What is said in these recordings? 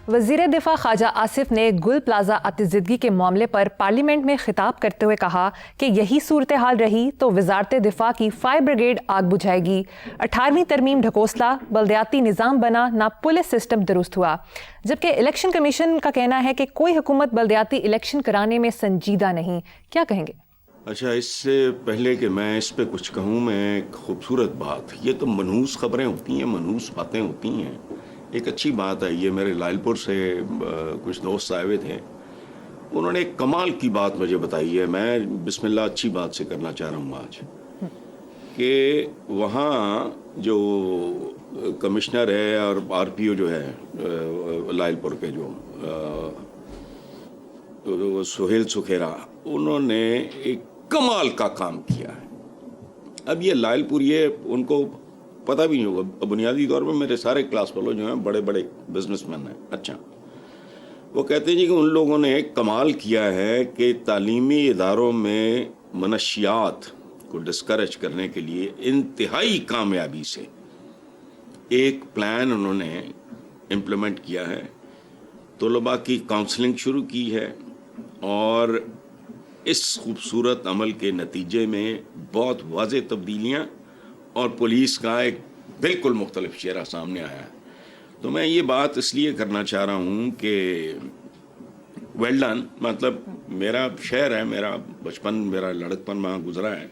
وزیر دفاع خواجہ آصف نے گل پلازہ آتش زدگی کے معاملے پر پارلیمنٹ میں خطاب کرتے ہوئے کہا کہ یہی صورتحال رہی تو وزارت دفاع کی فائر بریگیڈ آگ بجھائے گی۔ 18ویں ترمیم ڈھکوسلا، بلدیاتی نظام بنا، نہ پولیس سسٹم درست ہوا، جبکہ الیکشن کمیشن کا کہنا ہے کہ کوئی حکومت بلدیاتی الیکشن کرانے میں سنجیدہ نہیں۔ کیا کہیں گے؟ اچھا، اس سے پہلے کہ میں اس پہ کچھ کہوں، میں ایک خوبصورت بات، یہ تو منحوس خبریں ہوتی ہیں، منحوس باتیں ہوتی ہیں۔ ایک اچھی بات ہے، یہ میرے لائل پور سے کچھ دوست آئے ہوئے تھے، انہوں نے ایک کمال کی بات مجھے بتائی ہے، میں بسم اللہ اچھی بات سے کرنا چاہ رہا ہوں آج، کہ وہاں جو کمشنر ہے اور آر پی او جو ہے لائل پور کے جو سہیل سکھیرا، انہوں نے ایک کمال کا کام کیا ہے۔ اب یہ لائل پور، یہ ان کو پتہ بھی نہیں ہوگا، بنیادی طور پر میرے سارے کلاس فیلو جو ہیں بڑے بڑے بزنس مین ہیں۔ اچھا، وہ کہتے ہیں کہ ان لوگوں نے ایک کمال کیا ہے کہ تعلیمی اداروں میں منشیات کو ڈسکریج کرنے کے لیے انتہائی کامیابی سے ایک پلان انہوں نے امپلیمنٹ کیا ہے، طلباء کی کاؤنسلنگ شروع کی ہے، اور اس خوبصورت عمل کے نتیجے میں بہت واضح تبدیلیاں اور پولیس کا ایک بالکل مختلف چہرہ سامنے آیا ہے۔ تو میں یہ بات اس لیے کرنا چاہ رہا ہوں کہ ویل ڈن، مطلب میرا شہر ہے، میرا بچپن، میرا لڑکپن وہاں گزرا ہے،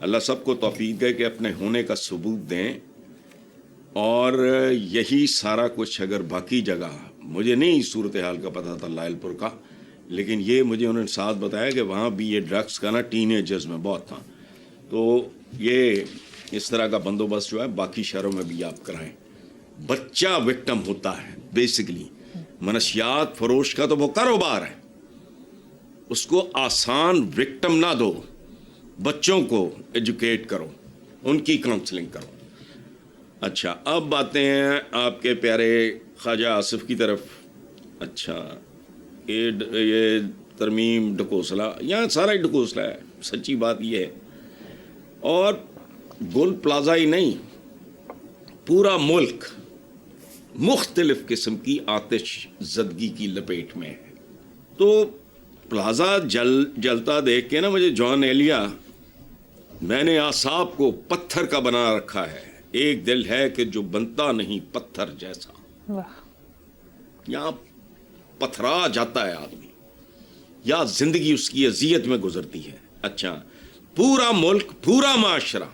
اللہ سب کو توفیق دے کہ اپنے ہونے کا ثبوت دیں، اور یہی سارا کچھ اگر باقی جگہ، مجھے نہیں صورتحال کا پتہ تھا لائل پور کا، لیکن یہ مجھے انہوں نے ساتھ بتایا کہ وہاں بھی یہ ڈرگس کا نا ٹین ایجرز میں بہت تھا، تو یہ اس طرح کا بندوبست جو ہے باقی شہروں میں بھی آپ کرائیں۔ بچہ وکٹم ہوتا ہے بیسیکلی، منشیات فروش کا تو وہ کاروبار ہے، اس کو آسان وکٹم نہ دو، بچوں کو ایجوکیٹ کرو، ان کی کاؤنسلنگ کرو۔ اچھا، اب آتے ہیں آپ کے پیارے خواجہ آصف کی طرف۔ اچھا، یہ ترمیم ڈھکوسلا، یہاں سارا ہی ڈھکوسلا ہے، سچی بات یہ ہے، اور گل پلازہ ہی نہیں، پورا ملک مختلف قسم کی آتش زدگی کی لپیٹ میں ہے۔ تو پلازہ جلتا دیکھ کے نا مجھے جان ایلیا، میں نے اعصاب کو پتھر کا بنا رکھا ہے، ایک دل ہے کہ جو بنتا نہیں پتھر جیسا، یہاں پتھرا جاتا ہے آدمی، یا زندگی اس کی اذیت میں گزرتی ہے۔ اچھا، پورا ملک، پورا معاشرہ،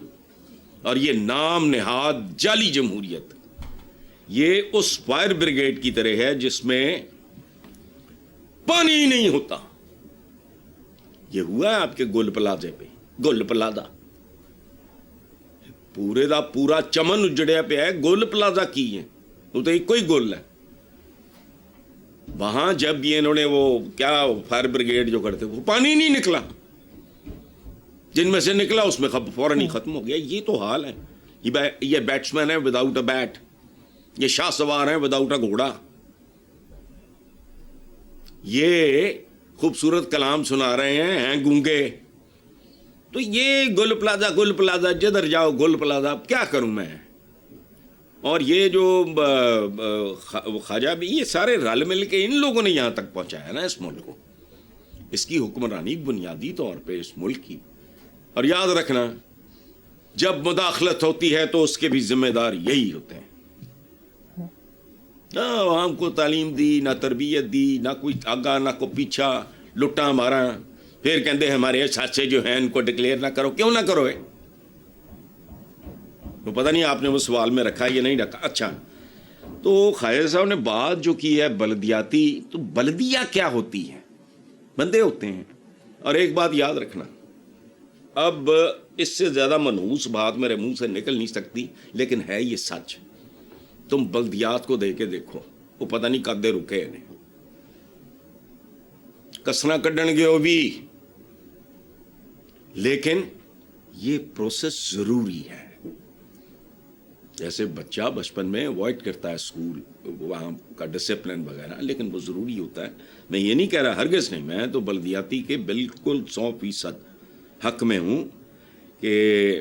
اور یہ نام نہاد جعلی جمہوریت، یہ اس فائر بریگیڈ کی طرح ہے جس میں پانی ہی نہیں ہوتا۔ یہ ہوا ہے آپ کے گل پلازے پہ، گل پلازہ پورے دا پورا چمن اجڑیا پہ ہے، گل پلازہ کی ہے، وہ تو ایک کوئی گل ہے۔ وہاں جب یہ انہوں نے وہ کیا فائر بریگیڈ جو کرتے، وہ پانی نہیں نکلا، جن میں سے نکلا اس میں فوراً ہی ختم ہو گیا۔ یہ تو حال ہے، یہ بیٹسمین ہے وداؤٹ اے بیٹ، یہ شاہ سوار ہیں وداؤٹ اے گھوڑا، یہ خوبصورت کلام سنا رہے ہیں گونگے۔ تو یہ گل پلازہ جدھر جاؤ گل پلازہ، اب کیا کروں میں؟ اور یہ جو خواجہ بھی، یہ سارے رل مل کے ان لوگوں نے یہاں تک پہنچایا نا اس ملک کو، اس کی حکمرانی بنیادی طور پہ اس ملک کی۔ اور یاد رکھنا، جب مداخلت ہوتی ہے تو اس کے بھی ذمہ دار یہی ہوتے ہیں۔ نہ عوام کو تعلیم دی، نہ تربیت دی، نہ کوئی آگا نہ کوئی پیچھا، لٹا مارا، پھر کہتے ہمارے ساتھی جو ہیں ان کو ڈکلیئر نہ کرو۔ کیوں نہ کرو؟ تو پتہ نہیں آپ نے وہ سوال میں رکھا یا نہیں رکھا۔ اچھا، تو خواجہ صاحب نے بات جو کی ہے بلدیاتی، تو بلدیہ کیا ہوتی ہے؟ بندے ہوتے ہیں۔ اور ایک بات یاد رکھنا، اب اس سے زیادہ منحوس بات میرے منہ سے نکل نہیں سکتی، لیکن ہے یہ سچ۔ تم بلدیات کو دے کے دیکھو، وہ پتہ نہیں کدے رکے ہیں، کسنا کڈن گے وہ بھی، لیکن یہ پروسیس ضروری ہے۔ جیسے بچہ بچپن میں اوائڈ کرتا ہے اسکول، وہاں کا ڈسپلن وغیرہ، لیکن وہ ضروری ہوتا ہے۔ میں یہ نہیں کہہ رہا، ہرگز نہیں، میں تو بلدیاتی کے بالکل 100% حق میں ہوں کہ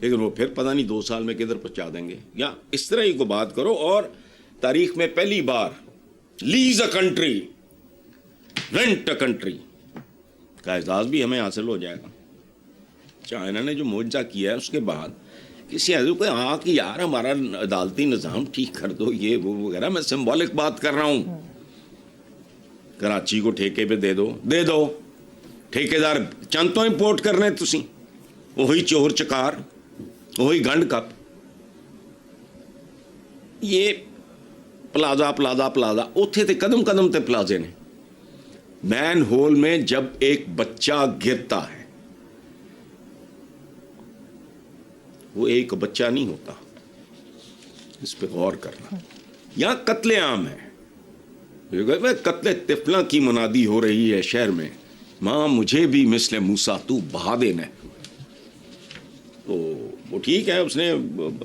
لیکن وہ پھر پتہ نہیں 2 سال میں کدھر پہنچا دیں گے. یا اس طرح ہی کو بات کرو. اور تاریخ میں پہلی بار lease a country rent a country کا اعزاز بھی ہمیں حاصل ہو جائے گا. چائنا نے جو معجزہ کیا ہے اس کے بعد کسی حضرت کو کہ یار ہمارا عدالتی نظام ٹھیک کر دو یہ وہ وغیرہ. میں سمبولک بات کر رہا ہوں. کراچی کو ٹھیکے پہ دے دو. ٹھیکیدار چند تو امپورٹ کر رہے ہیں تسی. وہی چور چکار, وہی گنڈ کپ. یہ پلازا اتھے تے قدم قدم تے پلازے نے. مین ہول میں جب ایک بچہ گرتا ہے وہ ایک بچہ نہیں ہوتا, اس پہ غور کرنا. یہاں قتل عام ہے, قتل طفلوں کی منادی ہو رہی ہے شہر میں. ماں مجھے بھی مثل موسیٰ تو بہا دینا. تو وہ ٹھیک ہے, اس نے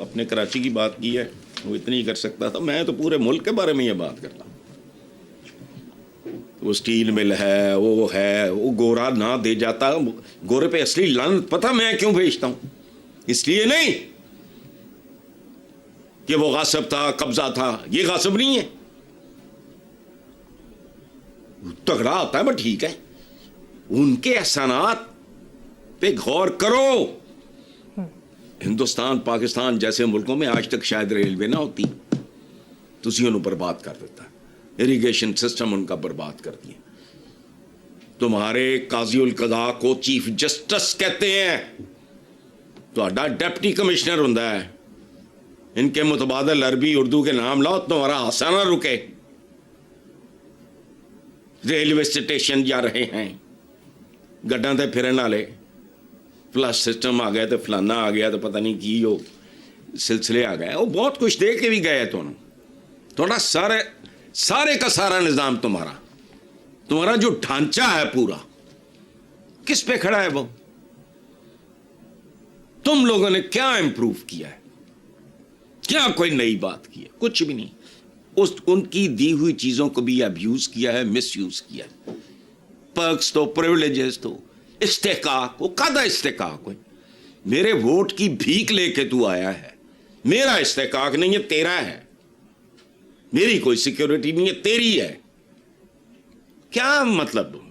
اپنے کراچی کی بات کی ہے, وہ اتنی کر سکتا تھا. میں تو پورے ملک کے بارے میں یہ بات کرتا ہوں. وہ سٹیل مل ہے, وہ گورا نہ دے جاتا. گورے پہ اصلی لعنت پتہ میں کیوں بھیجتا ہوں؟ اس لیے نہیں کہ وہ غاصب تھا, قبضہ تھا. یہ غاصب نہیں ہے, تگڑا ہوتا ہے بٹ ٹھیک ہے. ان کے احسانات پہ غور کرو. ہندوستان پاکستان جیسے ملکوں میں آج تک شاید ریلوے نہ ہوتی, تسی انہوں برباد کر دیتا. اریگیشن سسٹم ان کا برباد کر دیا. تمہارے قاضی القضاء کو چیف جسٹس کہتے ہیں, تو ڈپٹی کمشنر ہوں ہے. ان کے متبادل عربی اردو کے نام لاؤ, تمہارا حصہ نہ رکے. ریلوے اسٹیشن جا رہے ہیں, گڈاں تے پھرن والے, فلش سسٹم آ گیا تو فلانا آ گیا تو پتہ نہیں کی وہ سلسلے آ گئے. وہ بہت کچھ دے کے بھی گئے. تھوڑا سارے کا سارا نظام تمہارا جو ڈھانچہ ہے پورا کس پہ کھڑا ہے؟ وہ تم لوگوں نے کیا امپروو کیا ہے؟ کیا کوئی نئی بات کی ہے؟ کچھ بھی نہیں. ان کی دی ہوئی چیزوں کو بھی ابیوز کیا ہے, مس یوز کیا ہے. پرکس تو, پریولیجز تو, استحقاق. وہ کدا استحقاق ہوئی؟ میرے ووٹ کی بھیک لے کے تو آیا ہے. میرا استحقاق نہیں ہے, تیرا ہے. میری کوئی سیکیورٹی نہیں ہے, تیری ہے. کیا مطلب